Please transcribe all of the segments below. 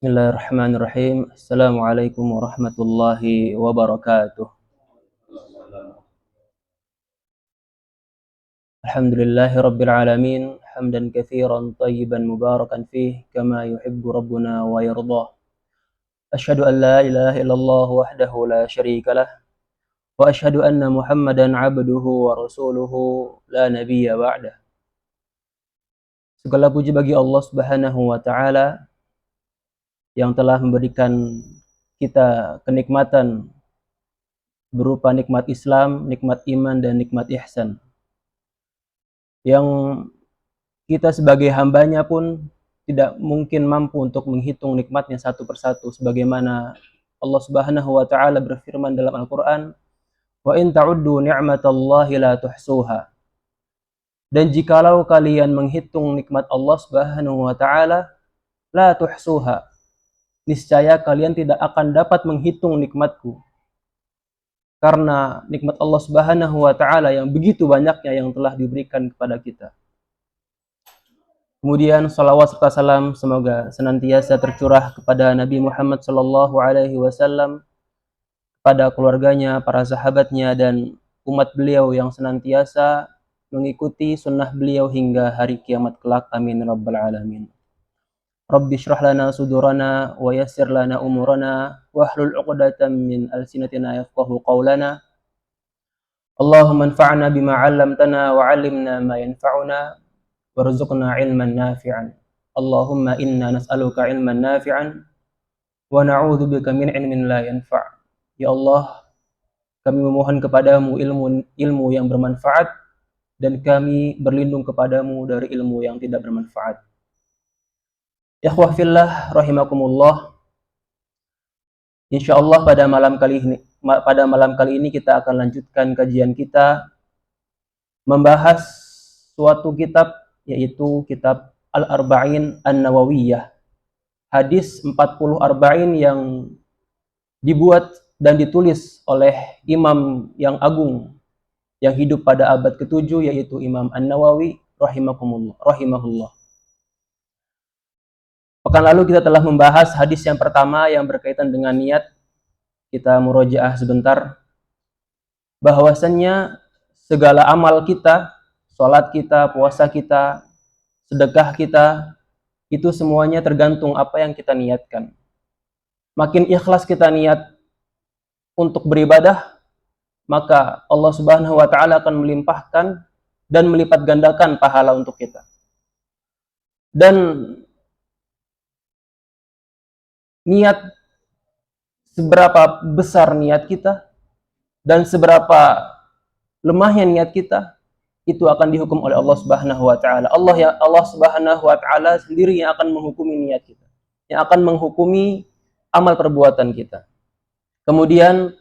Bismillahirrahmanirrahim. Assalamualaikum warahmatullahi wabarakatuh. Alhamdulillahi rabbil alamin. Hamdan katsiran tayyiban mubarakan fih kama yuhibbu rabbuna wa yardah. Asyhadu an la ilaha illallah wahdahu la syarika lah wa asyhadu anna Muhammadan abduhu wa rasuluhu la nabiyya ba'dah. Segala puji bagi Allah Subhanahu wa taala yang telah memberikan kita kenikmatan berupa nikmat Islam, nikmat iman, dan nikmat ihsan. Yang kita sebagai hambanya pun tidak mungkin mampu untuk menghitung nikmatnya satu persatu, sebagaimana Allah Subhanahu wa taala berfirman dalam Al-Qur'an, "Wa in ta'uddu ni'matallahi la tuhsuha." Dan jikalau kalian menghitung nikmat Allah Subhanahu wa taala, la tuhsuha, niscaya kalian tidak akan dapat menghitung nikmatku. Karena nikmat Allah Subhanahu wa taala yang begitu banyaknya yang telah diberikan kepada kita. Kemudian salawat serta salam semoga senantiasa tercurah kepada Nabi Muhammad sallallahu alaihi wasallam, kepada keluarganya, para sahabatnya, dan umat beliau yang senantiasa mengikuti sunnah beliau hingga hari kiamat kelak. Amin rabbal alamin. Rabbi shrah lana sudurana wa yassir lana umurana wahlul 'uqdatam min alsinatina yafqahu qawlana. Allahumma anfa'na bima 'allamtana wa 'allimna ma yanfa'una warzuqna 'ilman nafi'an. Allahumma inna nas'aluka 'ilman nafi'an wa na'udzubika min 'ilmin la yanfa'. Ya Allah, kami memohon kepadamu ilmu yang bermanfaat, dan kami berlindung kepadamu dari ilmu yang tidak bermanfaat. Ikhwah fillah rahimakumullah. Insyaallah pada malam kali ini kita akan lanjutkan kajian kita membahas suatu kitab, yaitu kitab Al-Arba'in An-Nawawiyah. Hadis 40 arba'in yang dibuat dan ditulis oleh imam yang agung yang hidup pada abad ke-7, yaitu Imam An-Nawawi rahimahullah. Pekan lalu kita telah membahas hadis yang pertama yang berkaitan dengan niat. Kita murojaah sebentar. Bahwasannya segala amal kita, salat kita, puasa kita, sedekah kita, itu semuanya tergantung apa yang kita niatkan. Makin ikhlas kita niat untuk beribadah, maka Allah Subhanahu wa taala akan melimpahkan dan melipat gandakan pahala untuk kita. Dan niat, seberapa besar niat kita dan seberapa lemahnya niat kita, itu akan dihukum oleh Allah Subhanahu wa taala. Allah Subhanahu wa taala sendiri yang akan menghukumi niat kita, yang akan menghukumi amal perbuatan kita. Kemudian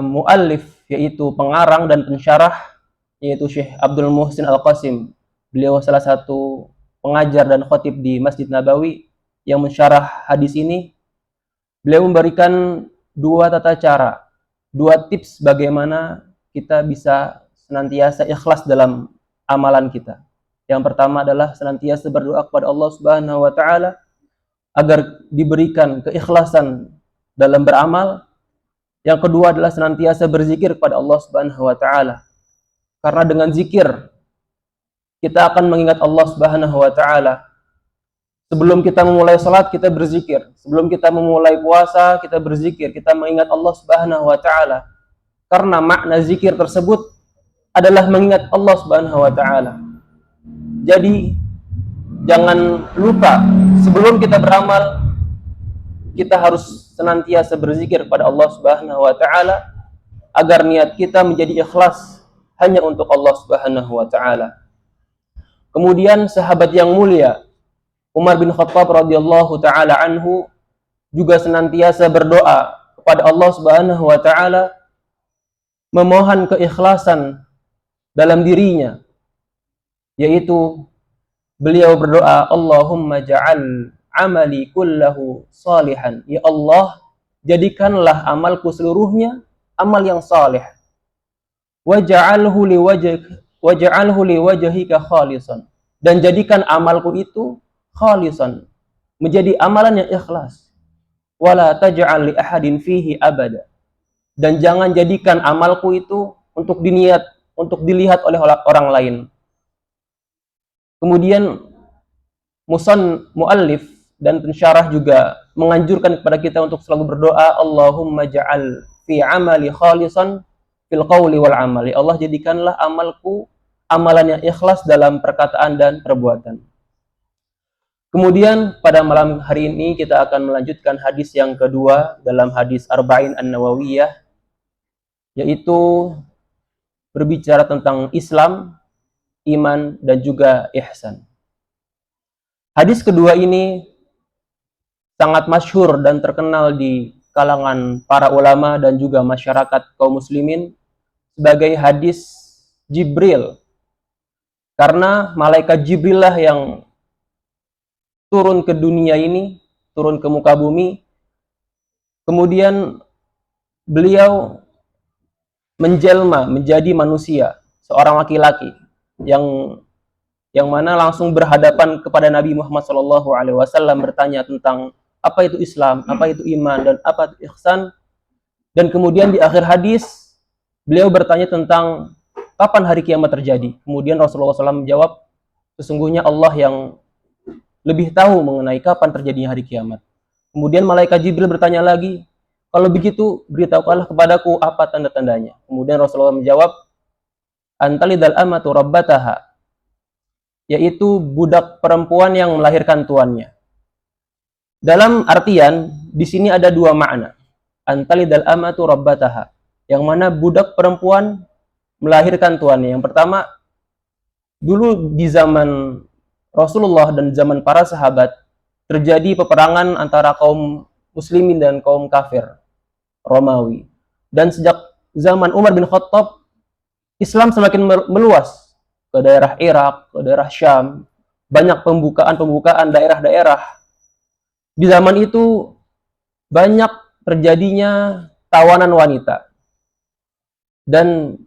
muallif, yaitu pengarang dan pensyarah, yaitu Syekh Abdul Muhsin Al-Qasim. Beliau salah satu pengajar dan khatib di Masjid Nabawi yang mensyarah hadis ini. Beliau memberikan dua tata cara, dua tips bagaimana kita bisa senantiasa ikhlas dalam amalan kita. Yang pertama adalah senantiasa berdoa kepada Allah Subhanahu wa taala agar diberikan keikhlasan dalam beramal. Yang kedua adalah senantiasa berzikir kepada Allah Subhanahu wa taala. Karena dengan zikir kita akan mengingat Allah Subhanahu wa taala. Sebelum kita memulai salat, kita berzikir. Sebelum kita memulai puasa, kita berzikir. Kita mengingat Allah Subhanahu wa taala. Karena makna zikir tersebut adalah mengingat Allah Subhanahu wa taala. Jadi jangan lupa, sebelum kita beramal, kita harus senantiasa berzikir kepada Allah Subhanahu wa taala agar niat kita menjadi ikhlas hanya untuk Allah Subhanahu wa taala. Kemudian sahabat yang mulia Umar bin Khattab radhiyallahu taala anhu juga senantiasa berdoa kepada Allah Subhanahu wa taala, memohon keikhlasan dalam dirinya, yaitu beliau berdoa, Allahumma ja'al amali kullahu salihan. Ya Allah, jadikanlah amalku seluruhnya amal yang salih. Waj'alhu liwajhika khalisan. Dan jadikan amalku itu khalisan, menjadi amalan yang ikhlas. Wala taj'al li ahadin fihi abada. Dan jangan jadikan amalku itu untuk dilihat oleh orang lain. Kemudian muallif dan pensyarah juga menganjurkan kepada kita untuk selalu berdoa, Allahumma ja'al fi amali khalisan fil qawli wal amali. Allah, jadikanlah amalku amalan yang ikhlas dalam perkataan dan perbuatan. Kemudian pada malam hari ini kita akan melanjutkan hadis yang kedua dalam hadis Arba'in An-Nawawiyah, yaitu berbicara tentang Islam, iman, dan juga ihsan. Hadis kedua ini sangat masyhur dan terkenal di kalangan para ulama dan juga masyarakat kaum muslimin sebagai hadis Jibril. Karena malaikat Jibril lah yang turun ke dunia ini, turun ke muka bumi, kemudian beliau menjelma menjadi manusia, seorang laki-laki yang mana langsung berhadapan kepada Nabi Muhammad SAW, bertanya tentang apa itu Islam, apa itu iman, dan apa itu ihsan. Dan kemudian di akhir hadis beliau bertanya tentang kapan hari kiamat terjadi. Kemudian Rasulullah SAW menjawab, sesungguhnya Allah yang lebih tahu mengenai kapan terjadinya hari kiamat. Kemudian malaikat Jibril bertanya lagi, kalau begitu beritahukanlah kepadaku apa tanda-tandanya. Kemudian Rasulullah menjawab, antalidal amatu rabbataha, yaitu budak perempuan yang melahirkan tuannya. Dalam artian di sini ada dua makna. Antalidal amatu rabbataha, yang mana budak perempuan melahirkan tuannya. Yang pertama, dulu di zaman Rasulullah dan zaman para sahabat terjadi peperangan antara kaum muslimin dan kaum kafir Romawi. Dan sejak zaman Umar bin Khattab, Islam semakin meluas ke daerah Irak, ke daerah Syam. Banyak pembukaan daerah-daerah. Di zaman itu banyak terjadinya tawanan wanita. Dan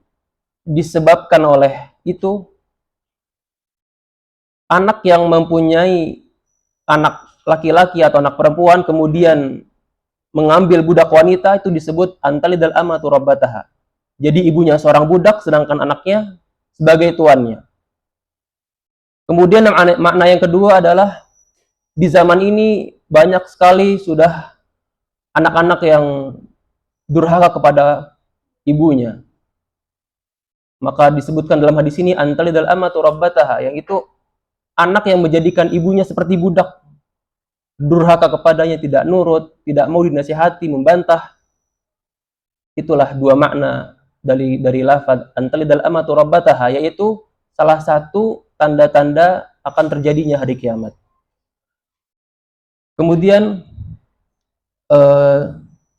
disebabkan oleh itu, anak yang mempunyai anak laki-laki atau anak perempuan kemudian mengambil budak wanita, itu disebut antalidal amatu rabbataha. Jadi ibunya seorang budak sedangkan anaknya sebagai tuannya. Kemudian makna yang kedua adalah di zaman ini banyak sekali sudah anak-anak yang durhaka kepada ibunya. Maka disebutkan dalam hadis ini antalidal amatu rabbataha, yang itu anak yang menjadikan ibunya seperti budak, durhaka kepadanya, tidak nurut, tidak mau dinasihati, membantah. Itulah dua makna dari lafaz antalidal amatu rabbataha, yaitu salah satu tanda-tanda akan terjadinya hari kiamat. Kemudian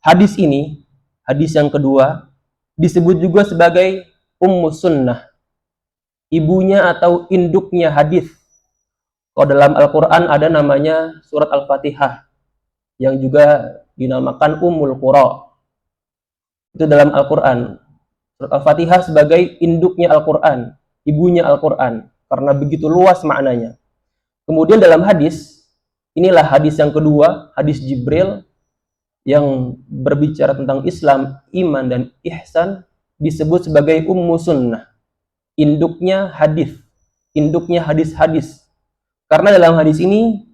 hadis ini, hadis yang kedua, disebut juga sebagai ummus sunnah, ibunya atau induknya hadis. Kalau dalam Al-Quran ada namanya surat Al-Fatihah, yang juga dinamakan Ummul Qura. Itu dalam Al-Quran. Surat Al-Fatihah sebagai induknya Al-Quran, ibunya Al-Quran, karena begitu luas maknanya. Kemudian dalam hadis, inilah hadis yang kedua, hadis Jibril, yang berbicara tentang Islam, iman, dan ihsan, disebut sebagai Ummu Sunnah, induknya hadis-hadis. Karena dalam hadis ini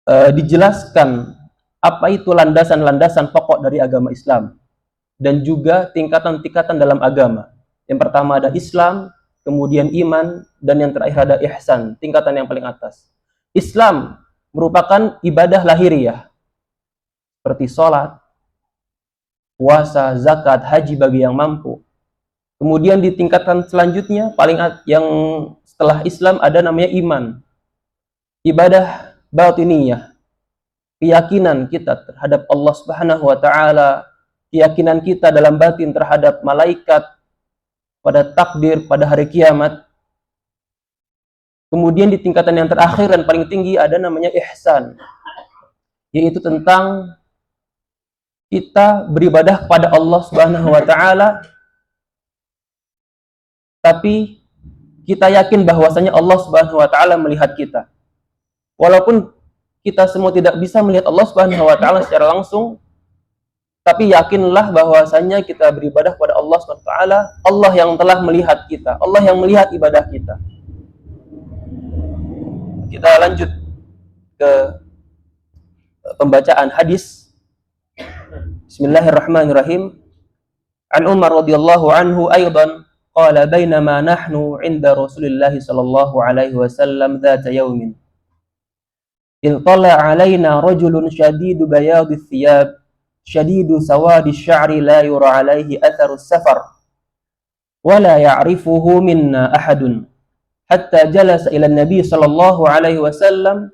dijelaskan apa itu landasan-landasan pokok dari agama Islam dan juga tingkatan-tingkatan dalam agama. Yang pertama ada Islam, kemudian iman, dan yang terakhir ada ihsan, tingkatan yang paling atas. Islam merupakan ibadah lahiriah seperti sholat, puasa, zakat, haji bagi yang mampu. Kemudian di tingkatan selanjutnya yang setelah Islam ada namanya iman. Ibadah batiniyah, keyakinan kita terhadap Allah Subhanahu wa taala, keyakinan kita dalam batin terhadap malaikat, pada takdir, pada hari kiamat. Kemudian di tingkatan yang terakhir dan paling tinggi ada namanya ihsan, yaitu tentang kita beribadah kepada Allah Subhanahu wa taala, tapi kita yakin bahwasanya Allah Subhanahu wa taala melihat kita. Walaupun kita semua tidak bisa melihat Allah Subhanahu wa taala secara langsung, tapi yakinlah bahwasanya kita beribadah kepada Allah Subhanahu wa taala, Allah yang telah melihat kita, Allah yang melihat ibadah kita. Kita lanjut ke pembacaan hadis. Bismillahirrahmanirrahim. An Umar radhiyallahu anhu aidan qala bainama nahnu 'inda Rasulillah sallallahu alaihi wasallam dzata yaumin إذ طلع علينا رجل شديد بياض الثياب شديد سواد الشعر لا يرى عليه أثر السفر ولا يعرفه منا أحد حتى جلس إلى النبي صلى الله عليه وسلم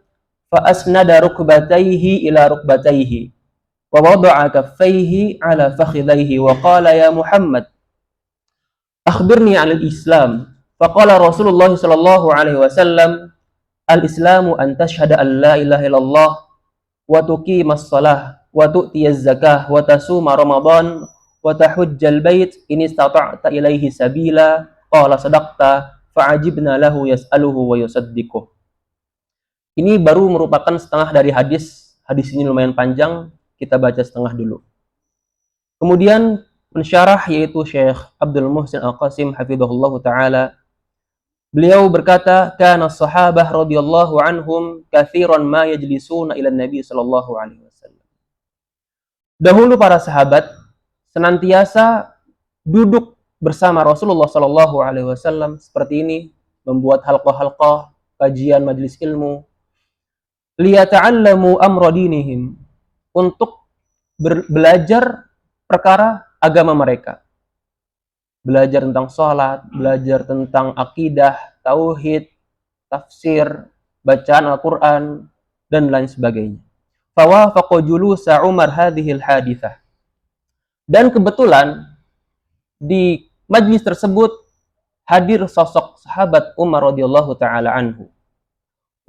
فأسند ركبتيه إلى ركبتيه ووضع كفيه على فخذيه وقال يا محمد أخبرني عن الإسلام فقال رسول الله صلى الله عليه وسلم Al-Islamu an tashhada an la ilaha illallah wa tuqimas shalah wa tu'tiyaz zakah wa tasuma ramadan wa tahujjal bait in istata'ta ilaihi sabila qala sadaqta fa'ajibna lahu yas'aluhu wa yusaddiquh. Ini baru merupakan setengah dari hadis. Hadis ini lumayan panjang, kita baca setengah dulu. Kemudian pensyarah yaitu Syekh Abdul Muhsin Al-Qasim hafizahullahu taala, beliau berkata, kana sahabah radhiyallahu anhum katsiran ma yajlisuna ila Nabi sallallahu alaihi wasallam. Dahulu para sahabat senantiasa duduk bersama Rasulullah sallallahu alaihi wasallam seperti ini, membuat halqah-halqah kajian majelis ilmu, liyata'allamu amra dinihim, untuk belajar perkara agama mereka. Belajar tentang sholat, belajar tentang akidah, tauhid, tafsir, bacaan Al-Quran, dan lain sebagainya. Fawafaqu julusa Umar hadhil hadithah. Dan kebetulan di majlis tersebut hadir sosok sahabat Umar radhiyallahu taala anhu.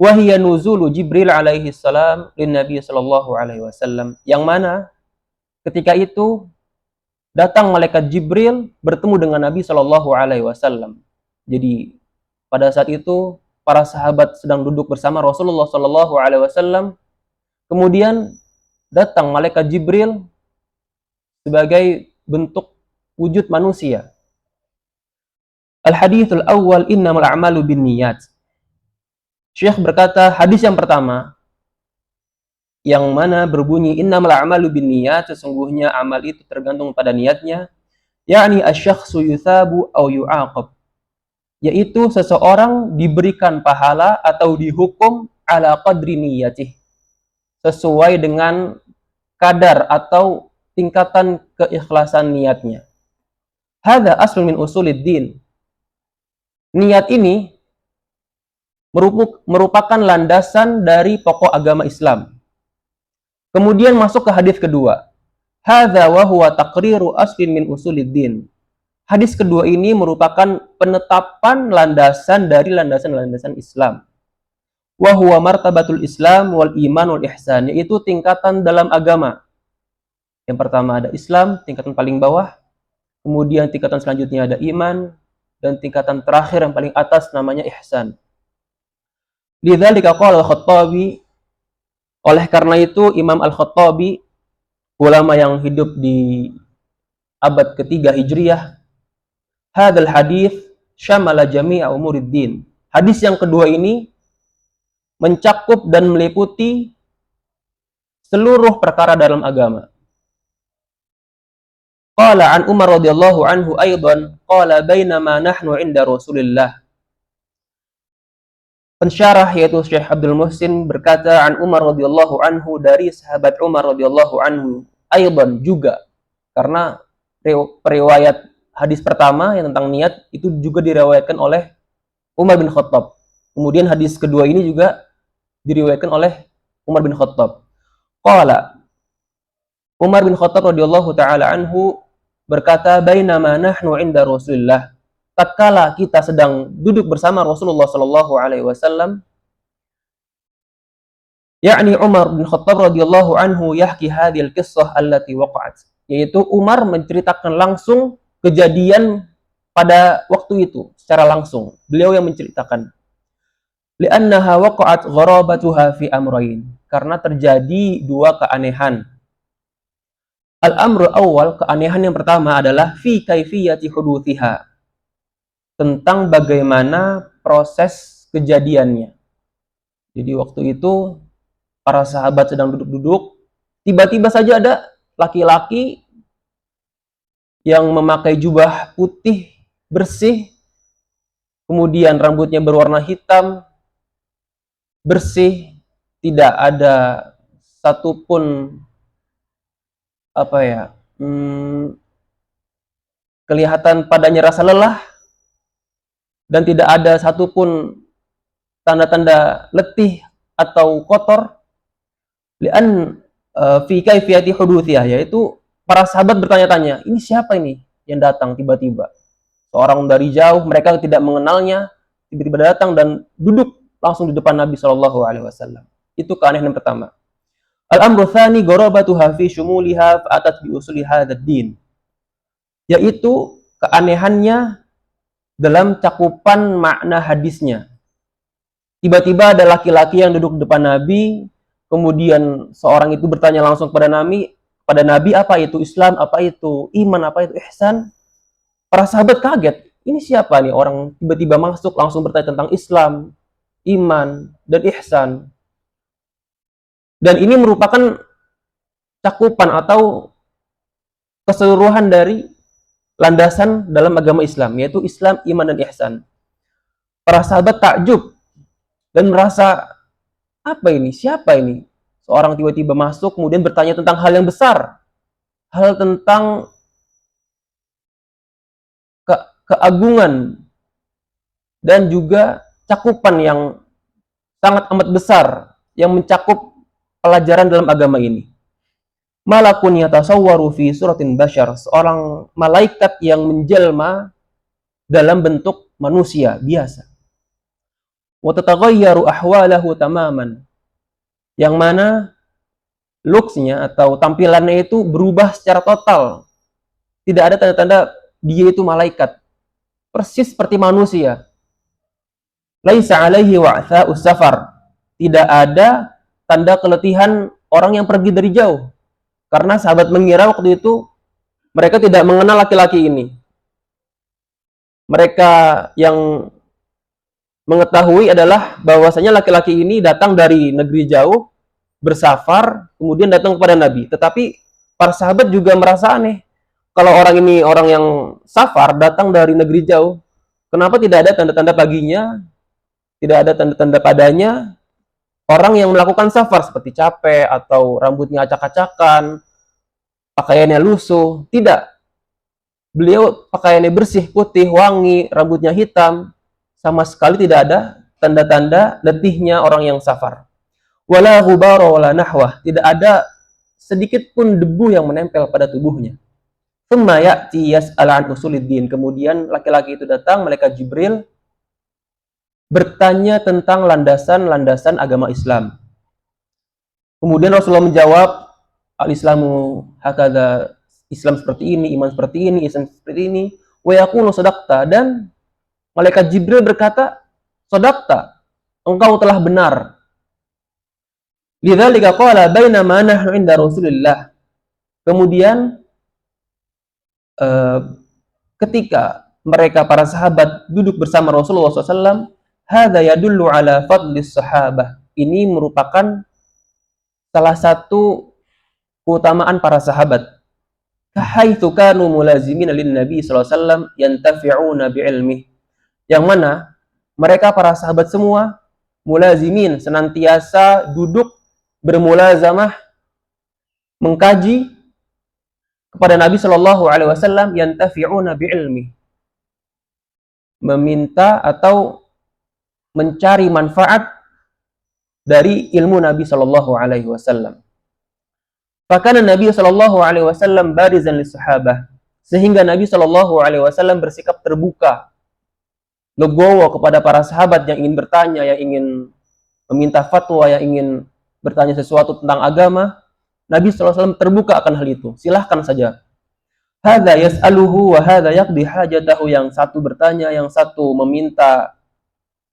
Wa hiya nuzulu Jibril alaihi salam lin Nabi sallallahu alaihi wasallam, yang mana ketika itu datang malaikat Jibril bertemu dengan Nabi Shallallahu Alaihi Wasallam. Jadi pada saat itu para sahabat sedang duduk bersama Rasulullah Shallallahu Alaihi Wasallam. Kemudian datang malaikat Jibril sebagai bentuk wujud manusia. Al-hadithul awal innamal a'malu binniyat. Syekh berkata, hadis yang pertama yang mana berbunyi innamal a'malu binniyat, sesungguhnya amal itu tergantung pada niatnya, yakni asy-syakhsu yuthabu aw yu'aqab, yaitu seseorang diberikan pahala atau dihukum ala qadri niyatih, sesuai dengan kadar atau tingkatan keikhlasan niatnya. Hadza aslun min usuliddin. Niat ini merupakan landasan dari pokok agama Islam. Kemudian masuk ke hadis kedua. Hadza wa huwa taqriru aslin min usuliddin. Hadis kedua ini merupakan penetapan landasan dari landasan-landasan Islam. Wa huwa martabatul Islam wal iman wal ihsan, yaitu tingkatan dalam agama. Yang pertama ada Islam, tingkatan paling bawah. Kemudian tingkatan selanjutnya ada iman, dan tingkatan terakhir yang paling atas namanya ihsan. Lidzalika qala al-Khattabi, oleh karena itu Imam Al-Khattabi, ulama yang hidup di abad ketiga Hijriyah, hadzal hadis syamala jami'a umuriddin. Hadis yang kedua ini mencakup dan meliputi seluruh perkara dalam agama. Qala an Umar radhiyallahu anhu aidan qala bainama nahnu 'inda Rasulillah. Pensyarah yaitu Syekh Abdul Muhsin berkata an Umar radhiyallahu anhu, dari sahabat Umar radhiyallahu anhu, aidan juga, karena periwayat hadis pertama yang tentang niat itu juga diriwayatkan oleh Umar bin Khattab. Kemudian hadis kedua ini juga diriwayatkan oleh Umar bin Khattab. Qala, Umar bin Khattab radhiyallahu taala anhu berkata, bainama nahnu 'inda Rasulillah, tatkala kita sedang duduk bersama Rasulullah sallallahu alaihi wasallam, yakni Umar bin Khattab radhiyallahu anhu yahki hadhil qissah allati waqa'at, yaitu Umar menceritakan langsung kejadian pada waktu itu secara langsung. Beliau yang menceritakan. Li'annaha waqa'at gharabatuha fi amrayn. karena terjadi dua keanehan. Al-amru awal, keanehan yang pertama adalah fi kaifiyati huduthiha, tentang bagaimana proses kejadiannya. Jadi waktu itu para sahabat sedang duduk-duduk, tiba-tiba saja ada laki-laki yang memakai jubah putih bersih, kemudian rambutnya berwarna hitam bersih, tidak ada satupun kelihatan padanya rasa lelah, dan tidak ada satupun tanda-tanda letih atau kotor. Lian fi kaifiyati huduthiyah, yaitu para sahabat bertanya-tanya, ini siapa ini yang datang tiba-tiba? Seorang dari jauh, mereka tidak mengenalnya, tiba-tiba datang dan duduk langsung di depan Nabi Shallallahu Alaihi Wasallam. Itu keanehan yang pertama. Al-amru tsani gharabatuha fi syumuliha fa'atat bi usuli hadzal din, yaitu keanehannya dalam cakupan makna hadisnya. Tiba-tiba ada laki-laki yang duduk di depan Nabi, kemudian seorang itu bertanya langsung kepada Nabi, apa itu Islam, apa itu iman, apa itu ihsan. Para sahabat kaget, ini siapa nih orang tiba-tiba masuk langsung bertanya tentang Islam, iman, dan ihsan. Dan ini merupakan cakupan atau keseluruhan dari landasan dalam agama Islam, yaitu Islam, iman, dan ihsan. Para sahabat takjub dan merasa, apa ini? Siapa ini? Seorang tiba-tiba masuk kemudian bertanya tentang hal yang besar, hal tentang keagungan dan juga cakupan yang sangat amat besar yang mencakup pelajaran dalam agama ini. Malakun yatasawwaru fi suratin bashar, seorang malaikat yang menjelma dalam bentuk manusia biasa. Wa tataghayyaru ahwalahu tamaman, yang mana looks-nya atau tampilannya itu berubah secara total. Tidak ada tanda-tanda dia itu malaikat, persis seperti manusia. Laisa alaihi wa'tha'us safar, tidak ada tanda keletihan orang yang pergi dari jauh. Karena sahabat mengira waktu itu mereka tidak mengenal laki-laki ini. Mereka yang mengetahui adalah bahwasanya laki-laki ini datang dari negeri jauh, bersafar, kemudian datang kepada Nabi. Tetapi para sahabat juga merasa aneh. Kalau orang ini orang yang safar, datang dari negeri jauh, kenapa tidak ada tanda-tanda paginya, tidak ada tanda-tanda padanya? Orang yang melakukan safar seperti capek atau rambutnya acak-acakan, pakaiannya lusuh, tidak. Beliau pakaiannya bersih, putih, wangi, rambutnya hitam, sama sekali tidak ada tanda-tanda letihnya orang yang safar. Wala ghubara wala nahwah, tidak ada sedikit pun debu yang menempel pada tubuhnya. Tsumma ya'ti yas'al an usuliddin, kemudian laki-laki itu datang, malaikat Jibril, bertanya tentang landasan-landasan agama Islam. Kemudian Rasulullah menjawab, al-Islamu hakadha, Islam seperti ini, iman seperti ini, ihsan seperti ini, wa yaqulu sadaqta, dan malaikat Jibril berkata, sadaqta, engkau telah benar. Lidzalika qala bainama nahnu 'inda Rasulillah. Kemudian ketika mereka para sahabat duduk bersama Rasulullah SAW, hadza yadullu ala fadlis sahabah. Ini merupakan salah satu keutamaan para sahabat. Kahaitsu kanu mulazimina lin Nabi sallallahu alaihi wasallam yantafi'una bi'ilmihi. Yang mana mereka para sahabat semua mulazimin, senantiasa duduk bermulazamah mengkaji kepada Nabi sallallahu alaihi wasallam, yantafi'una bi'ilmihi, meminta atau mencari manfaat dari ilmu Nabi Shallallahu Alaihi Wasallam. Bahkan Nabi Shallallahu Alaihi Wasallam barizan lis sahabah, sehingga Nabi Shallallahu Alaihi Wasallam bersikap terbuka, legowo kepada para sahabat yang ingin bertanya, yang ingin meminta fatwa, yang ingin bertanya sesuatu tentang agama. Nabi Shallallahu Alaihi Wasallam terbuka akan hal itu. Silahkan saja. Hadza yas'aluhu wa hadza yaqdi hajatahu, yang satu bertanya, yang satu meminta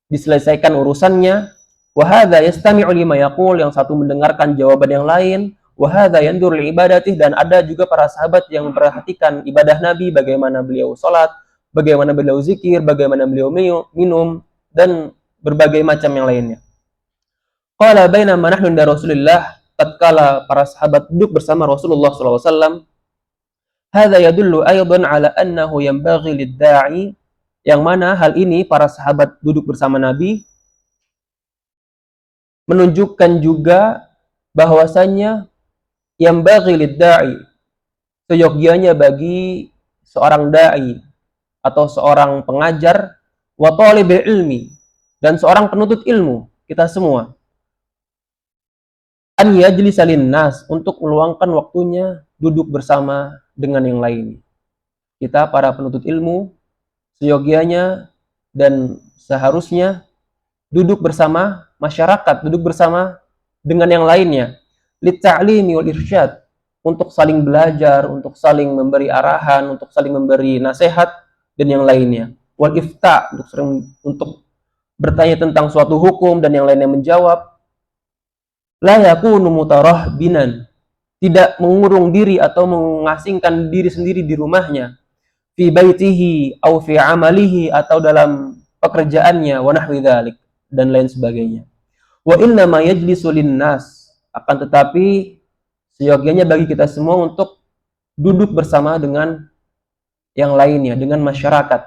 diselesaikan urusannya, Wa hadza yastami'u lima yaqul, yang satu mendengarkan jawaban yang lain. Wa hadza yandur li ibadatih, dan ada juga para sahabat yang memperhatikan ibadah Nabi, bagaimana beliau salat, bagaimana beliau zikir, bagaimana beliau minum, dan berbagai macam yang lainnya. Qala bainama nahnu inda Rasulillah, tatkala para sahabat duduk bersama Rasulullah sallallahu alaihi wasallam, hadza yadullu aidan ala annahu yanbaghi lid-da'i, yang mana hal ini para sahabat duduk bersama Nabi menunjukkan juga bahwasanya yanbaghi lid-da'i, seyogyanya bagi seorang dai atau seorang pengajar, wa talibil ilmi, dan seorang penuntut ilmu, kita semua, an yajlisa linnas, untuk meluangkan waktunya duduk bersama dengan yang lain. Kita para penuntut ilmu seyogyanya dan seharusnya duduk bersama masyarakat, duduk bersama dengan yang lainnya, litta'limi wal irsyad, untuk saling belajar, untuk saling memberi arahan, untuk saling memberi nasihat dan yang lainnya. Wal ifta, untuk bertanya tentang suatu hukum dan yang lainnya menjawab. La yakunu mutarahbinan, tidak mengurung diri atau mengasingkan diri sendiri di rumahnya, fi baitihi au fi amalihi, atau dalam pekerjaannya, wa nahwi dzalik, dan lain sebagainya. Wa inna ma yajlisu linnas, akan tetapi seyogyanya bagi kita semua untuk duduk bersama dengan yang lainnya, dengan masyarakat.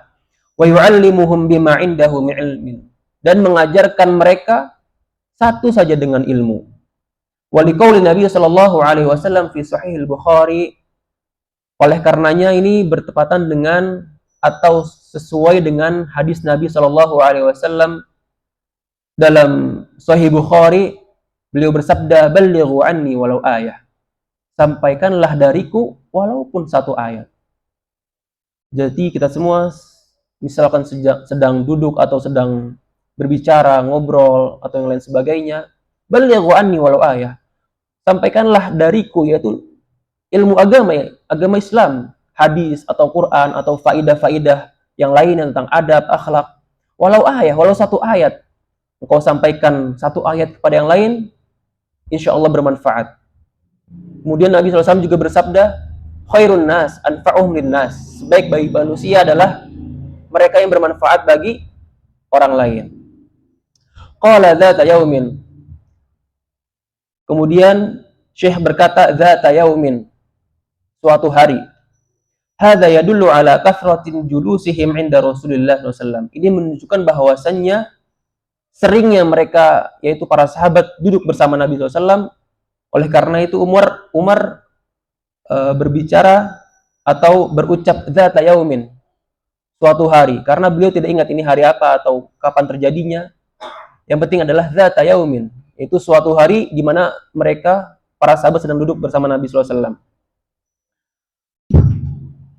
Wa yu'allimuhum bima indahu min ilmin, dan mengajarkan mereka satu saja dengan ilmu. Wa liqauli Nabi sallallahu alaihi wasallam fi sahih al-Bukhari, oleh karenanya ini bertepatan dengan atau sesuai dengan hadis Nabi sallallahu alaihi wasallam dalam Sahih Bukhari, beliau bersabda, "Ballighu anni walau ayah." Sampaikanlah dariku walaupun satu ayat. Jadi kita semua misalkan sedang duduk atau sedang berbicara, ngobrol atau yang lain sebagainya, ballighu anni walau ayah. Sampaikanlah dariku, yaitu ilmu agama Islam, hadis atau Quran atau faidah-faidah yang lain tentang adab, akhlak. Walau ayat, walau satu ayat, engkau sampaikan satu ayat kepada yang lain, insya Allah bermanfaat. Kemudian Nabi SAW juga bersabda, khairun nas anfa'uhum linnas, sebaik bagi manusia adalah mereka yang bermanfaat bagi orang lain. Qala dzata yaumin, kemudian Syekh berkata, dzata yaumin, suatu hari. Hadza yadullu ala kathratin julusihim inda Rasulillah SAW. Ini menunjukkan bahwasannya seringnya mereka, yaitu para sahabat, duduk bersama Nabi SAW. Oleh karena itu Umar berbicara atau berucap dzata yaumin, suatu hari, karena beliau tidak ingat ini hari apa atau kapan terjadinya. Yang penting adalah dzata yaumin, itu suatu hari di mana mereka para sahabat sedang duduk bersama Nabi SAW.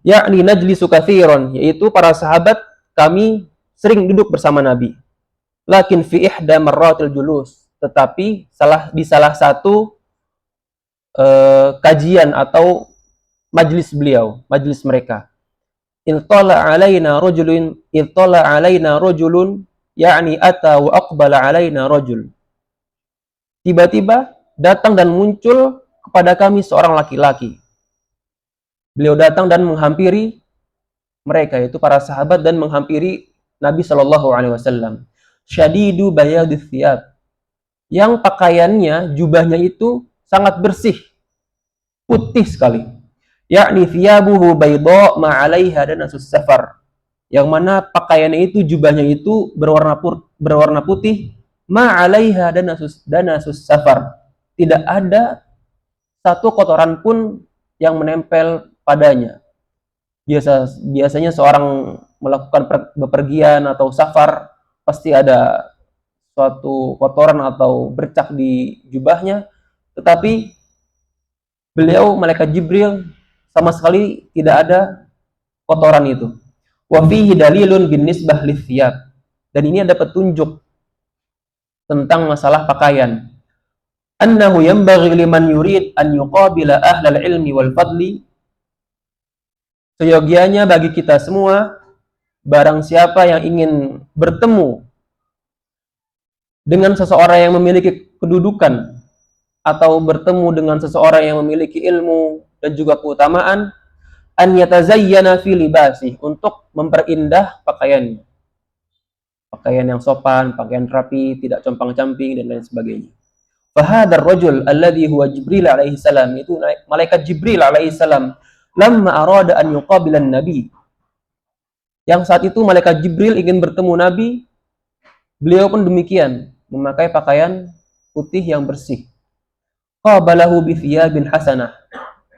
Yakni najlisu katsiran, yaitu para sahabat kami sering duduk bersama Nabi. Lakin fi ihda marratil julus, tetapi di salah satu kajian atau majlis beliau, majlis mereka. Iltala alaina rajulun, yakni ata wa aqbala alaina rajul. Tiba-tiba datang dan muncul kepada kami seorang laki-laki. Beliau datang dan menghampiri mereka, yaitu para sahabat, dan menghampiri Nabi Shallallahu Alaihi Wasallam. Syadidu bayadith thiyab, yang pakaiannya, jubahnya itu sangat bersih, putih sekali. Yakni thiyabuhu bayda ma'alaiha danasus safar, yang mana pakaiannya itu, jubahnya itu berwarna putih, ma'alaiha danasus safar, tidak ada satu kotoran pun yang menempel padanya. Biasanya seorang melakukan bepergian atau safar, pasti ada suatu kotoran atau bercak di jubahnya, tetapi beliau, malaikat Jibril, sama sekali tidak ada kotoran itu. Wa fihi dalilun bin nisbah lithiyab, dan ini ada petunjuk tentang masalah pakaian. Annahu yanbaghi liman yurid an yuqabila ahlal ilmi wal fadli, seyogianya bagi kita semua, barang siapa yang ingin bertemu dengan seseorang yang memiliki kedudukan atau bertemu dengan seseorang yang memiliki ilmu dan juga keutamaan, an yatazayyana fi libasi, untuk memperindah pakaiannya. Pakaian yang sopan, pakaian rapi, tidak compang-camping dan lain sebagainya. Fahadar rajul alladhi huwa Jibril alaihi salam, itu malaikat Jibril alaihi salam, lamma arada an yuqabilan nabi, yang saat itu malaikat Jibril ingin bertemu Nabi, beliau pun demikian, memakai pakaian putih yang bersih. Qabalahu bi thiyabin hasanah,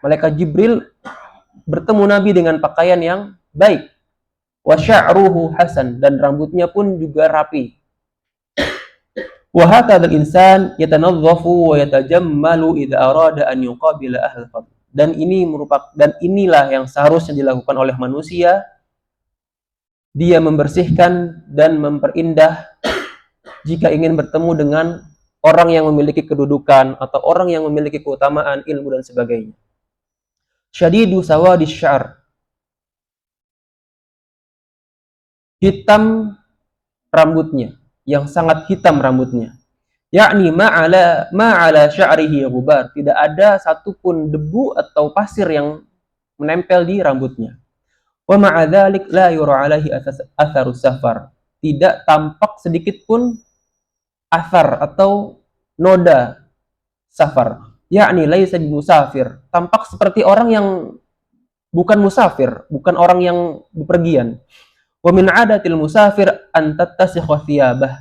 malaikat Jibril bertemu Nabi dengan pakaian yang baik. Wa sya'ruhu hasan, dan rambutnya pun juga rapi. Wa hakadzal insan yatanazzafu wa yatajammalu idza arada an yuqabila ahlul fadl. Dan inilah yang seharusnya dilakukan oleh manusia. Dia membersihkan dan memperindah jika ingin bertemu dengan orang yang memiliki kedudukan atau orang yang memiliki keutamaan, ilmu dan sebagainya. Syadidu sawadis syar, hitam rambutnya, yang sangat hitam rambutnya. Yakni ma'ala sya'rihi ghubar, tidak ada satupun debu atau pasir yang menempel di rambutnya. Wa ma'a dzalik la yura 'alaihi atharus safar, tidak tampak sedikit pun athar atau noda safar. Yakni laisa musafir, tampak seperti orang yang bukan musafir, bukan orang yang bepergian. Wa min 'adatil musafir an tattasikha thiyabah,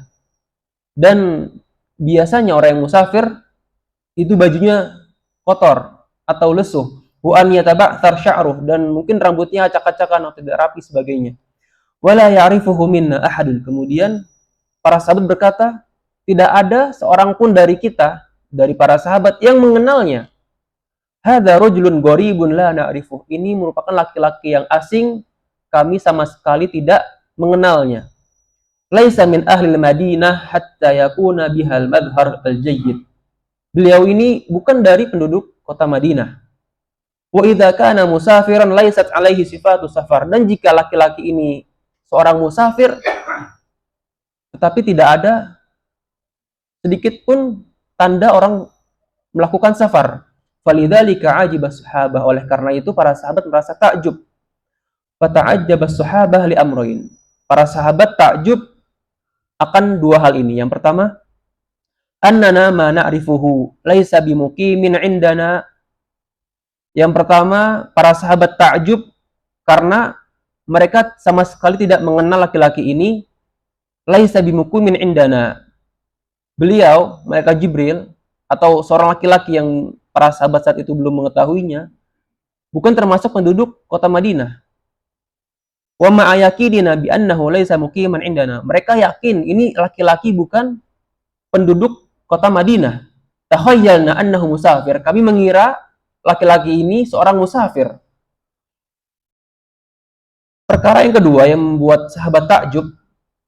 dan biasanya orang yang musafir itu bajunya kotor atau lesuh. Wa an yataba'thar sya'ruh, dan mungkin rambutnya acak-acakan atau tidak rapi sebagainya. Wala ya'rifuhu minna ahadun, kemudian para sahabat berkata, tidak ada seorang pun dari kita, dari para sahabat yang mengenalnya. Hadza rajulun gharibun la na'rifuh, ini merupakan laki-laki yang asing, kami sama sekali tidak mengenalnya. Laisa min ahli Madinah hatta yakuna bihal madhar al-jayyid, beliau ini bukan dari penduduk kota Madinah. Wa idza kana musafiran laisat alaihi sifatu safar, dan jika laki-laki ini seorang musafir tetapi tidak ada sedikit pun tanda orang melakukan safar, falidzalika ajibas sahabah, oleh karena itu para sahabat merasa takjub. Fata'ajjabas sahabah li amrayn, para sahabat takjub akan dua hal ini. Yang pertama, annana ma na'rifuhu laisa bimuqimin indana, yang pertama para sahabat takjub karena mereka sama sekali tidak mengenal laki-laki ini. Laisa bimuqimin indana, beliau, malaikat Jibril, atau seorang laki-laki yang para sahabat saat itu belum mengetahuinya, bukan termasuk penduduk kota Madinah. Wa ma'ayakidina bi annahu laisa muqiman indana, mereka yakin ini laki-laki bukan penduduk kota Madinah. Takhayyalna annahu musafir, kami mengira laki-laki ini seorang musafir. Perkara yang kedua yang membuat sahabat takjub,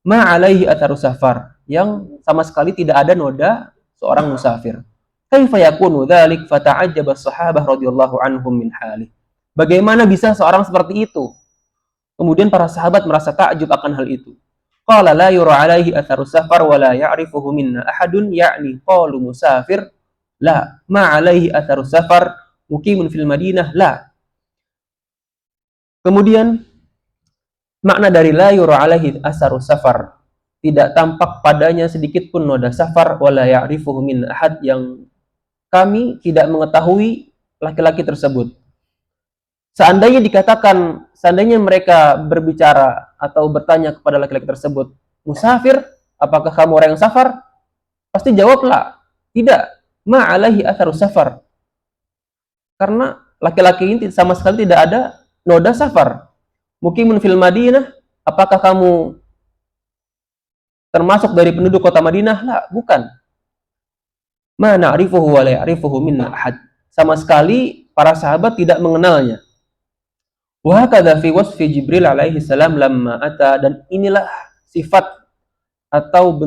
ma'alaihi atharus safar, yang sama sekali tidak ada noda seorang musafir. Kaifa yakunu dzalik, fata'ajjaba as-sahabah radhiyallahu anhum min halih, bagaimana bisa seorang seperti itu? Kemudian para sahabat merasa takjub akan hal itu. Qala la yura 'alaihi atharus safar wa la ya'rifuhu minna ahadun, yakni qalu musafir la, ma 'alaihi atharus safar, muqimun fil Madinah la. Kemudian makna dari la yura 'alaihi atharus safar, tidak tampak padanya sedikit pun noda safar, wa la ya'rifuhu minna ahad, yang kami tidak mengetahui laki-laki tersebut. Seandainya dikatakan, seandainya mereka berbicara atau bertanya kepada laki-laki tersebut, musafir, apakah kamu orang yang safar? Pasti jawablah, tidak, ma'alaihi atharus safar. Karena laki-laki ini sama sekali tidak ada noda safar. Muqimun fil Madinah, apakah kamu termasuk dari penduduk kota Madinah? Lah, bukan. Ma na'rifuhu wa la ya'rifuhu minna ahad, sama sekali para sahabat tidak mengenalnya. Wa hakadha fi wasfi Jibril alaihi salam lamma ata, dan inilah sifat atau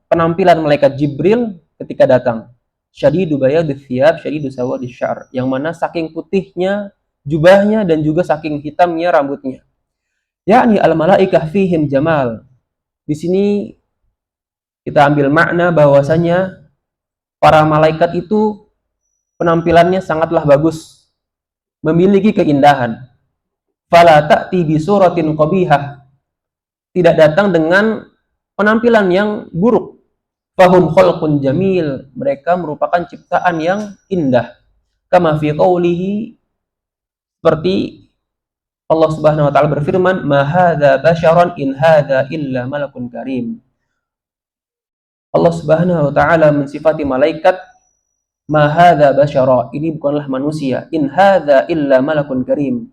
penampilan malaikat Jibril ketika datang. Syadidu bayadith thiyab, syadidu sawadis syar, yang mana saking putihnya jubahnya dan juga saking hitamnya rambutnya. Yakni al malaikah fihim jamal, di sini kita ambil makna bahwasanya para malaikat itu penampilannya sangatlah bagus, memiliki keindahan. Fala ta'ti bi suratin qabihah, tidak datang dengan penampilan yang buruk. Fahum khalqun jamil, mereka merupakan ciptaan yang indah. Kama fi qawlihi, seperti Allah Subhanahu wa taala berfirman, "Ma hadza basyaran in hadza illa malakun karim." Allah Subhanahu wa taala mensifati malaikat, "Ma hadza basyara," ini bukanlah manusia, "in hadza illa malakun karim."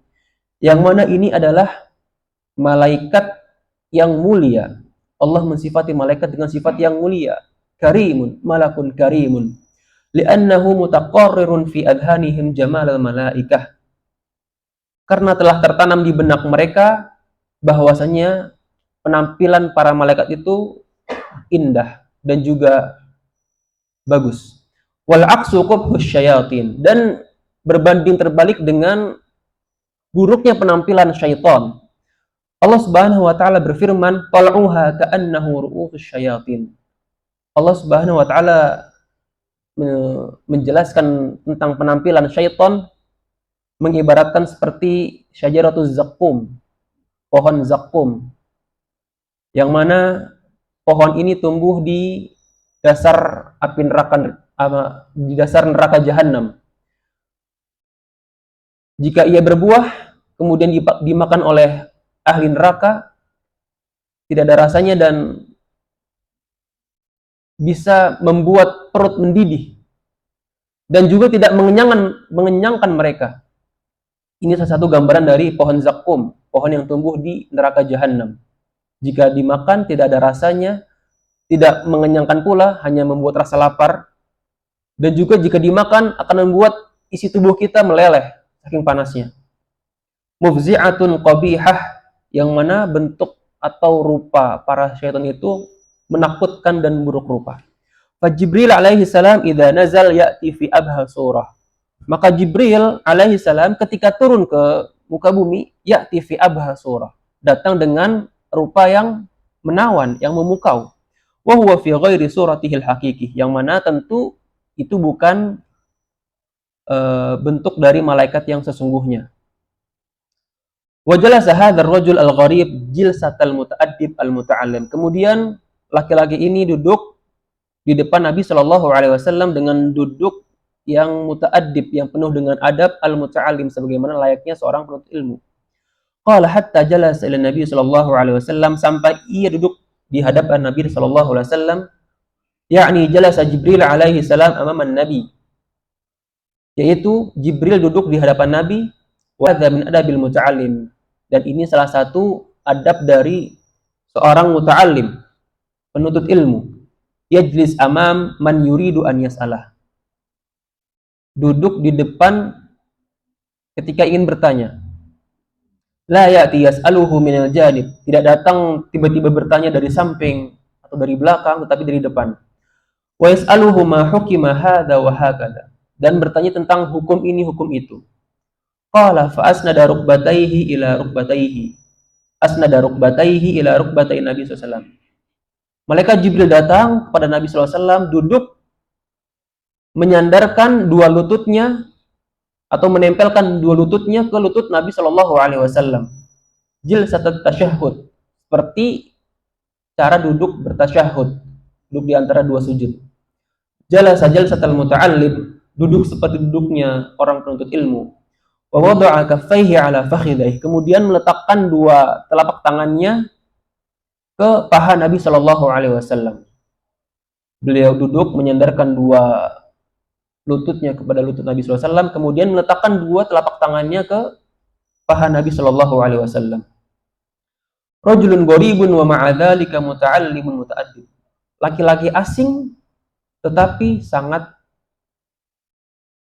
Yang mana ini adalah malaikat yang mulia. Allah mensifati malaikat dengan sifat yang mulia. Karimun, malakun karimun. Li'annahu mutaqarrirun fi adhanihim jamalal malaikah. Karena telah tertanam di benak mereka bahwasanya penampilan para malaikat itu indah dan juga bagus. Wal aqsu qubhus syayatin, dan berbanding terbalik dengan buruknya penampilan syaitan. Allah Subhanahu wa taala berfirman, "Tal'uha ka'annahu ru'usus syayatin." Allah Subhanahu wa taala menjelaskan tentang penampilan syaitan, mengibaratkan seperti syajaratuz zaqqum, pohon zaqqum, yang mana pohon ini tumbuh di dasar api neraka, di dasar neraka jahanam. Jika ia berbuah kemudian dimakan oleh ahli neraka, tidak ada rasanya dan bisa membuat perut mendidih dan juga tidak mengenyangkan mereka. Ini salah satu gambaran dari pohon zakum, pohon yang tumbuh di neraka jahanam. Jika dimakan tidak ada rasanya, tidak mengenyangkan pula, hanya membuat rasa lapar, dan juga jika dimakan akan membuat isi tubuh kita meleleh saking panasnya. Mufzi'atun qabihah, yang mana bentuk atau rupa para syaitan itu menakutkan dan buruk rupa. Fa Jibril alaihi salam idza nazal ya'ti fi abha surah. Maka Jibril alaihi salam ketika turun ke muka bumi, ya'ti fi abha surah, datang dengan rupa yang menawan, yang memukau. Wa huwa fi ghairi suratihil haqiqi, yang mana tentu itu bukan bentuk dari malaikat yang sesungguhnya. Wa jalasa hadzal rajul al-gharib jilsatal muta'addib al-muta'allim. Kemudian laki-laki ini duduk di depan Nabi Shallallahu alaihi wasallam dengan duduk yang muta'addib, yang penuh dengan adab, al-muta'allim, sebagaimana layaknya seorang penuntut ilmu. Qala hatta jalasa ila Nabi Shallallahu alaihi wasallam, sampai ia duduk di hadapan Nabi Shallallahu alaihi wasallam, yakni jalasa Jibril alaihi salam amaman Nabi, yaitu Jibril duduk di hadapan Nabi. Wa hadza min adabil muta'allim, dan ini salah satu adab dari seorang muta'allim, penuntut ilmu. Yajlis amam man yuridu an yas'alah, duduk di depan ketika ingin bertanya. La ya'ti yas'aluhu minal janib, tidak datang tiba-tiba bertanya dari samping atau dari belakang, tetapi dari depan. Wa yas'aluhu ma hukima hadza wa hakadha, dan bertanya tentang hukum ini, hukum itu. Qala fa asnada rukbatayhi ila rukbatayhi, asnada rukbatayhi ila rukbatay Nabi SAW. Malaikat Jibril datang kepada Nabi SAW, duduk menyandarkan dua lututnya atau menempelkan dua lututnya ke lutut Nabi SAW. Jilsat tasyahud, seperti cara duduk bertasyahud, duduk di antara dua sujud. Jalasa jalsatal muta'allim, duduk seperti duduknya orang penuntut ilmu. Wa wada'a kaffaihi ala fakhidaihi, kemudian meletakkan dua telapak tangannya ke paha Nabi Shallallahu alaihi wasallam. Beliau duduk menyandarkan dua lututnya kepada lutut Nabi Sallallahu Alaihi Wasallam, kemudian meletakkan dua telapak tangannya ke paha Nabi Sallallahu Alaihi Wasallam. Rajulun gharibun wa ma'adzalika muta'allimun muta'addib, laki-laki asing tetapi sangat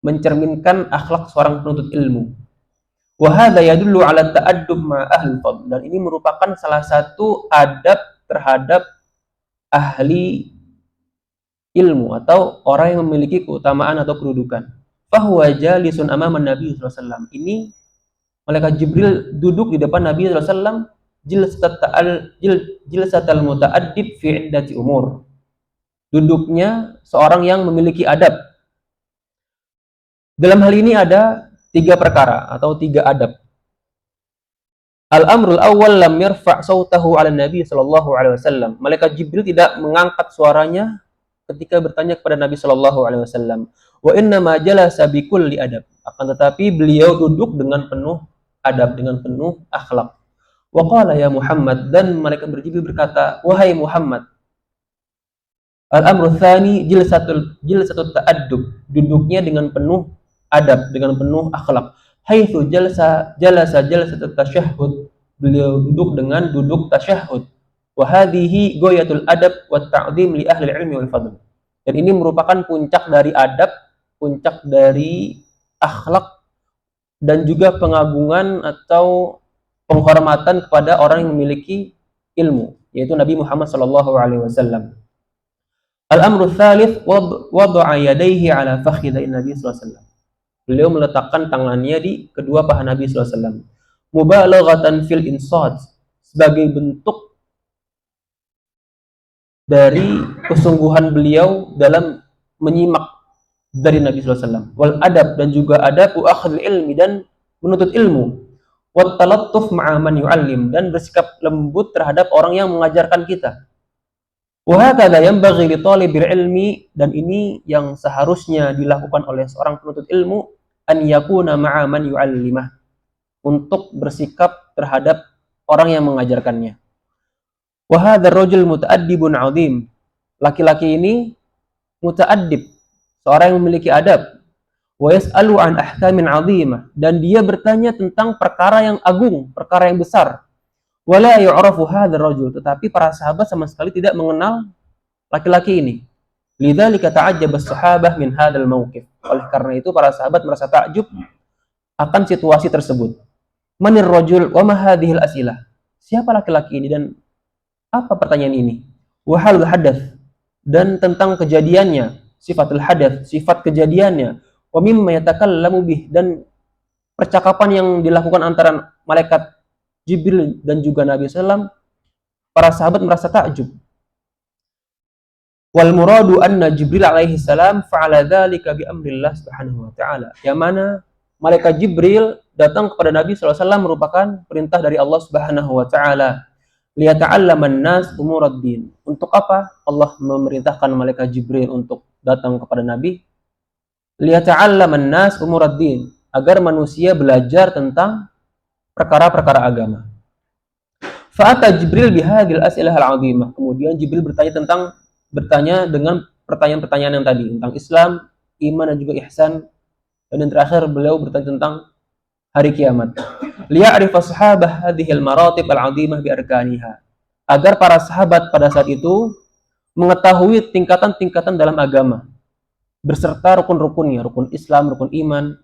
mencerminkan akhlak seorang penuntut ilmu. Wa hadza yadullu 'ala ta'addub ma ahli fadl, dan ini merupakan salah satu adab terhadap ahli ilmu atau orang yang memiliki keutamaan atau kedudukan. Fahuwa jalisun amaman Nabi sallallahu alaihi wasallam, ini malaikat Jibril duduk di depan Nabi sallallahu alaihi wasallam, jilsatal muta'addib fi iddati umur, duduknya seorang yang memiliki adab. Dalam hal ini ada 3 perkara atau 3 adab. Al-amrul awal lam yarfa' sautahu 'ala Nabi sallallahu alaihi wasallam. Malaikat Jibril tidak mengangkat suaranya ketika bertanya kepada Nabi sallallahu alaihi wasallam. Wa inna ma jalasa bi kulli adab. Akan tetapi beliau duduk dengan penuh adab, dengan penuh akhlak. Wa qala ya Muhammad, dan malaikat Jibril berkata, wahai Muhammad. Al-amru tsani jilsatut ta'addub. Duduknya dengan penuh adab, dengan penuh akhlak. Haitsu jalasa jalsatut tasyahhud. Beliau duduk dengan duduk tasyahhud. Wa hadhihi ghayatul adab wat ta'zim li ahli ilmi wal fadl. Dan ini merupakan puncak dari adab, puncak dari akhlak, dan juga pengagungan atau penghormatan kepada orang yang memiliki ilmu, yaitu Nabi Muhammad sallallahu alaihi wasallam. Al-amru tsalits wada'a yadayhi ala fakhidhi Nabi sallallahu alaihi wasallam. Beliau meletakkan tangannya di kedua paha Nabi sallallahu alaihi wasallam. Mubalaghatan fil insad, sebagai bentuk dari kesungguhan beliau dalam menyimak dari Nabi sallallahu alaihi wasallam. Wal adab, dan juga adab akhdhil ilmi, dan menuntut ilmu. Wat talattuf ma'a man yu'allim, dan bersikap lembut terhadap orang yang mengajarkan kita. Wa hakadha yanbaghi li talibil ilmi, dan ini yang seharusnya dilakukan oleh seorang penuntut ilmu, an yakuna ma'a man yu'allimah, untuk bersikap terhadap orang yang mengajarkannya. Wa hadzal rajul muta'addibun 'azim. Laki-laki ini muta'addib, seorang yang memiliki adab. Wa yas'alu an ahkamin 'azimah, dan dia bertanya tentang perkara yang agung, perkara yang besar. Wala yu'rafu hadzal rajul, tetapi para sahabat sama sekali tidak mengenal laki-laki ini. Lidzalika ta'ajjaba as-sahabah min hadzal mauqif. Oleh karena itu para sahabat merasa takjub akan situasi tersebut. Manir rajul wa ma hadhil asilah. Siapa laki-laki ini dan apa pertanyaan ini? Wa halul hadath, dan tentang kejadiannya, sifatul hadath, sifat kejadiannya. Wa mimma yatakallamu bih, dan percakapan yang dilakukan antara malaikat Jibril dan juga Nabi SAW, para sahabat merasa takjub. Wal muradu anna Jibril alaihi salam fa'ala dzalika bi amrillah subhanahu wa ta'ala. Yang mana malaikat Jibril datang kepada Nabi SAW merupakan perintah dari Allah subhanahu wa ta'ala. Liyata'allaman nas umuraddin. Untuk apa Allah memerintahkan malaikat Jibril untuk datang kepada Nabi? Liyata'allaman nas umuraddin, agar manusia belajar tentang perkara-perkara agama. Fa'ata Jibril bihadil as'ilah al-'azimah. Kemudian Jibril bertanya dengan pertanyaan-pertanyaan yang tadi tentang Islam, iman, dan juga ihsan. Dan yang terakhir beliau bertanya tentang hari kiamat. Liya'rifa sahabah hadhil maratib al-'azimah bi arkaniha. Agar para sahabat pada saat itu mengetahui tingkatan-tingkatan dalam agama berserta rukun-rukunnya, rukun Islam, rukun iman.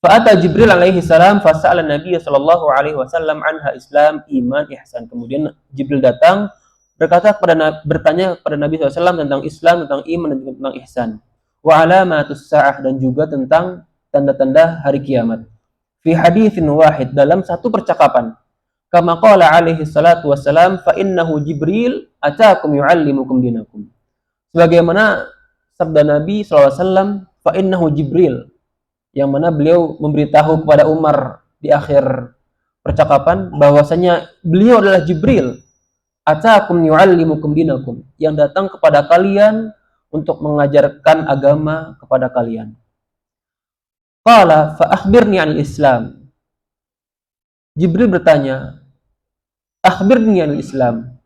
Fa'ata Jibril alaihi salam fasa'ala Nabi sallallahu alaihi wasallam anha Islam, iman, ihsan. Kemudian Jibril datang bertanya kepada Nabi SAW tentang Islam, tentang iman, dan juga tentang ihsan. Wa alamatus sa'ah, dan juga tentang tanda-tanda hari kiamat. Fi haditsin wahid, dalam satu percakapan. Kama qala alaihi salatu wassalam, fa innahu Jibril ataakum yu'allimukum dinakum. Sebagaimana sabda Nabi SAW, fa innahu Jibril, yang mana beliau memberitahu kepada Umar di akhir percakapan bahwasanya beliau adalah Jibril, ataakum yu'allimukum dinakum, yang datang kepada kalian untuk mengajarkan agama kepada kalian. Qala fa akhbirni 'anil Islam. Jibril bertanya, akhbirni 'anil Islam,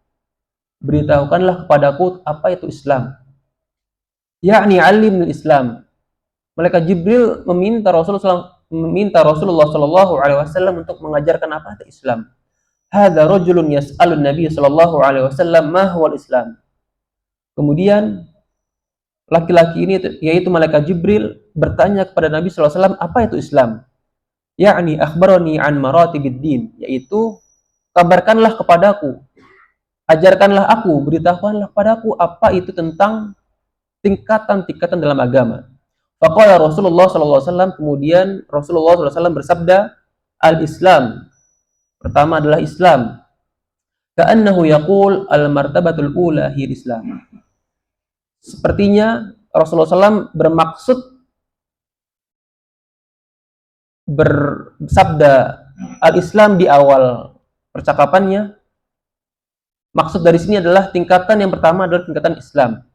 beritahukanlah kepadaku apa itu Islam. Yakni 'allimnil Islam. Malaikat Jibril meminta Rasulullah sallallahu alaihi wasallam untuk mengajarkan apa itu Islam. Hadza rajulun yas'alun Nabi sallallahu alaihi wasallam ma huwal Islam. Kemudian laki-laki ini, yaitu malaikat Jibril, bertanya kepada Nabi sallallahu alaihi wasallam apa itu Islam. Yakni akhbarani an maratibid din, yaitu kabarkanlah kepadaku, ajarkanlah aku, beritahukanlah kepadaku apa itu tentang tingkatan-tingkatan dalam agama. Faqala Rasulullah sallallahu alaihi wasallam, kemudian Rasulullah sallallahu alaihi wasallam bersabda, al-Islam, pertama adalah Islam. Ka'annahu yaqul al-martabatul ula hiya Islam. Sepertinya Rasulullah SAW bermaksud bersabda al-Islam di awal percakapannya. Maksud dari sini adalah tingkatan yang pertama adalah tingkatan Islam.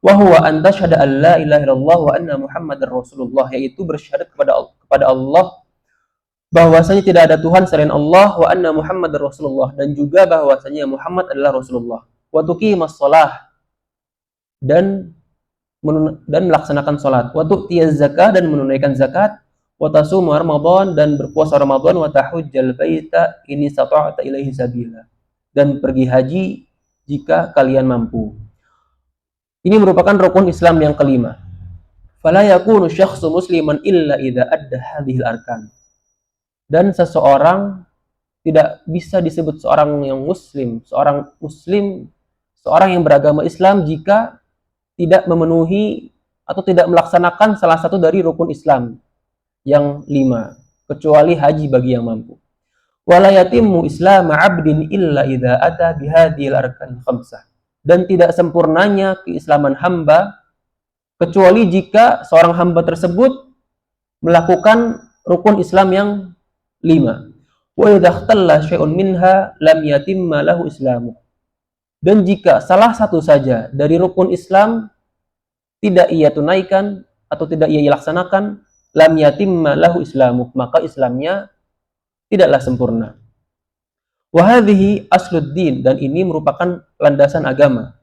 Wa huwa an tasyhada an la ilaha illallah wa anna Muhammadar Rasulullah, yaitu bersyahadat kepada Allah bahwasanya tidak ada Tuhan selain Allah, wa anna Muhammadar Rasulullah, dan juga bahwasanya Muhammad adalah Rasulullah. Wa tuqimas shalah, dan melaksanakan salat. Wa tu'tiyaz zakah, dan menunaikan zakat. Wa tasuma Ramadan, dan berpuasa Ramadan. Wa tahujjal baita in istata'ta ilaihi sabila, dan pergi haji jika kalian mampu. Ini merupakan rukun Islam yang kelima. Fala yakunu syakhsu musliman illa idza adda hadhil arkan. Dan seseorang tidak bisa disebut seorang yang muslim, seorang yang beragama Islam jika tidak memenuhi atau tidak melaksanakan salah satu dari rukun Islam yang 5, kecuali haji bagi yang mampu. Wala yatimmu islama 'abdin illa idza ata bihadhil arkan khamsah. Dan tidak sempurnanya keislaman hamba kecuali jika seorang hamba tersebut melakukan rukun Islam yang 5. Wa idza ikhtalla syai'un minha lam yatimma lahu islamu. Dan jika salah satu saja dari rukun Islam tidak ia tunaikan atau tidak ia laksanakan, lam yatimma lahu islamu, maka Islamnya tidaklah sempurna. Wahadhihi asluddin, dan ini merupakan landasan agama.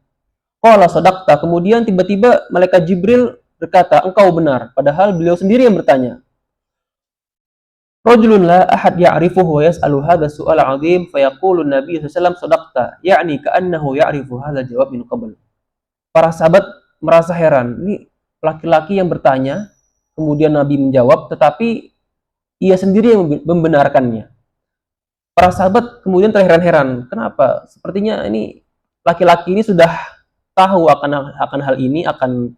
Qala sadaqta, kemudian tiba-tiba malaikat Jibril berkata, engkau benar, padahal beliau sendiri yang bertanya. Rajulun la ahad ya'rifuhu wa yas'alu hadha su'al 'azim fayaqulu Nabi sallallahu alaihi wasallam sadaqta, ya'ni ka'annahu ya'rifu hadha jawab min qabl. Para sahabat merasa heran, ini laki-laki yang bertanya, kemudian Nabi menjawab, tetapi ia sendiri yang membenarkannya. Para sahabat kemudian terheran-heran. Kenapa? Sepertinya ini laki-laki ini sudah tahu akan hal ini, akan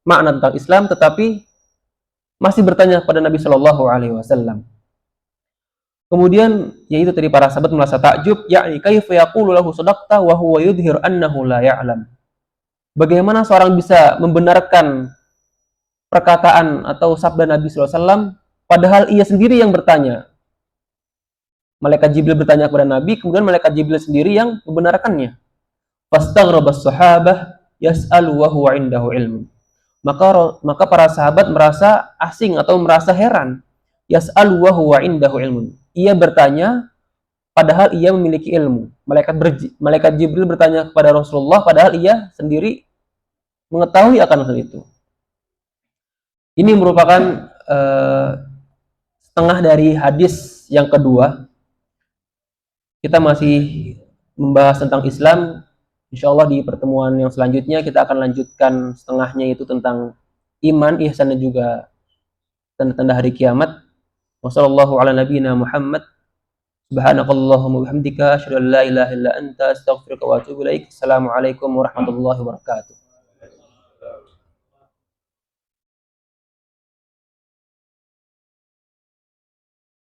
makna tentang Islam, tetapi masih bertanya kepada Nabi Shallallahu Alaihi Wasallam. Kemudian yaitu tadi para sahabat merasa takjub, yakni kaifa yaqulu lahu sadaqta wa huwa yudhhir annahu la ya'lam. Bagaimana seorang bisa membenarkan perkataan atau sabda Nabi Shallallahu Alaihi Wasallam padahal ia sendiri yang bertanya. Malaikat Jibril bertanya kepada Nabi, kemudian malaikat Jibril sendiri yang membenarkannya. Fastaghrabas sahabah yas'alu wa huwa indahu ilmu. Maka para sahabat merasa asing atau merasa heran. Yas'alu wa huwa indahu ilmu. Ia bertanya padahal ia memiliki ilmu. Malaikat Jibril bertanya kepada Rasulullah padahal ia sendiri mengetahui akan hal itu. Ini merupakan setengah dari hadis yang kedua. Kita masih membahas tentang Islam. Insya Allah di pertemuan yang selanjutnya kita akan lanjutkan setengahnya, yaitu tentang iman, ihsan, dan juga tanda-tanda hari kiamat. Wassallallahu ala nabiyyina Muhammad. Subhanakallahumma wabihamdika asyhadu an la ilaha illa anta astaghfiruka wa atubu ilaik. Assalamualaikum warahmatullahi wabarakatuh.